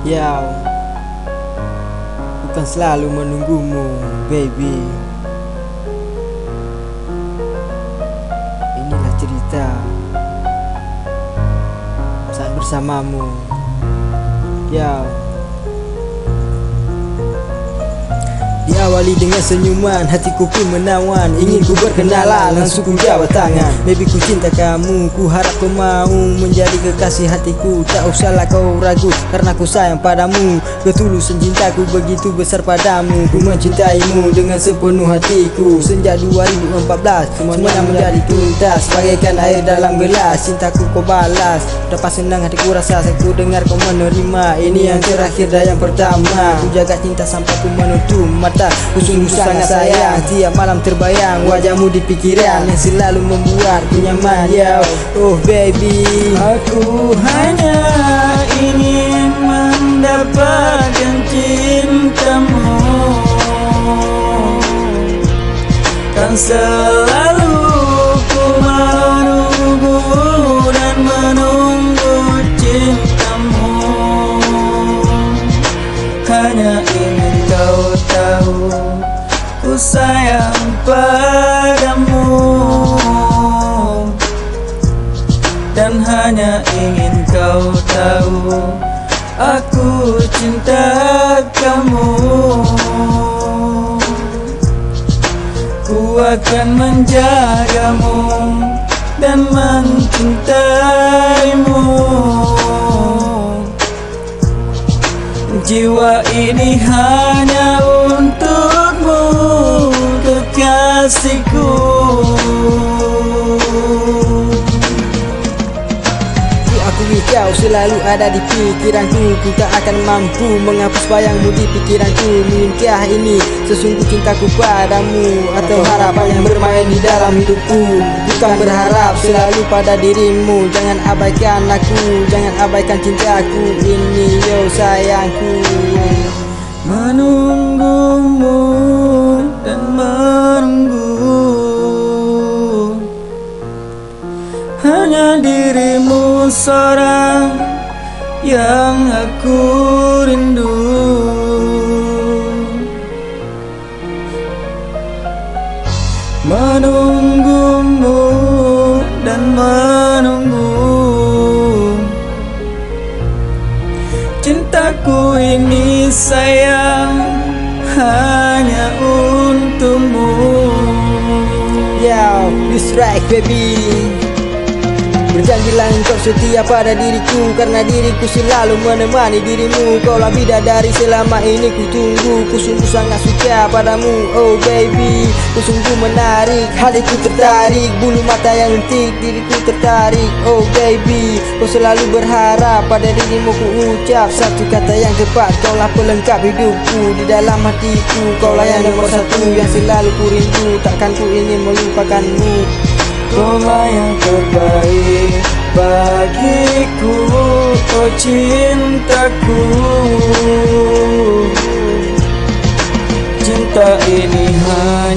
Ya, bukan selalu menunggumu, baby. Inilah cerita saat bersamamu. Ya, diawali dengan senyuman, hatiku pun menawan. Ingin ku berkenalan, langsung ku jawab tangan. Baby, ku cinta kamu, ku harap kau mau menjadi kekasih hatiku. Tak usahlah kau ragu, karena ku sayang padamu. Ketulusan cintaku begitu besar padamu. Ku mencintaimu dengan sepenuh hatiku. Sejak 2014 semuanya menjadi tuntas, bagaikan air dalam gelas. Cintaku kau balas, betapa senang hatiku rasa saat ku dengar kau menerima. Ini yang terakhir dan yang pertama. Ku jaga cinta sampai ku menutup mata. Ku sungguh sangat sayang, tiap malam terbayang wajahmu di pikiran yang selalu membuatku nyaman. Ya, oh baby, aku hanya ingin mendapatkan cintamu, kan selalu ku menunggu dan menunggu cintamu. Hanya ingin kau tahu, ku sayang padamu, dan hanya ingin kau tahu, aku cinta kamu. Ku akan menjagamu dan mencintaimu. Jiwa ini hanya untukmu, kekasihku. ku akui kau selalu ada di pikiranku. Ku tak akan mampu menghapus bayangmu di pikiranku. Mungkinkah ini sesungguh cintaku padamu, atau harapan yang bermain di dalam hidupku? Bukan berharap selalu pada dirimu. Jangan abaikan aku, jangan abaikan cintaku ini, yo sayangku. Menunggumu dan menunggu, hanya dirimu seorang yang aku rindu. Menunggumu dan menunggu, cintaku ini sayang hanya untukmu. Yo, this right baby. Berjanjilah engkau setia pada diriku, karena diriku selalu menemani dirimu. Kaulah bidadari selama ini ku tunggu. Ku sungguh sangat suka padamu, oh baby. Ku sungguh menarik, hatiku tertarik. Bulu mata yang lentik, diriku tertarik, oh baby. Kau selalu berharap pada dirimu, ku ucap satu kata yang tepat. Kaulah pelengkap hidupku di dalam hatiku. Kaulah yang nomor satu yang selalu ku rindu. Takkan ku ingin melupakanmu. Kaulah yang terbaik bagiku, oh cintaku. Cinta ini hanya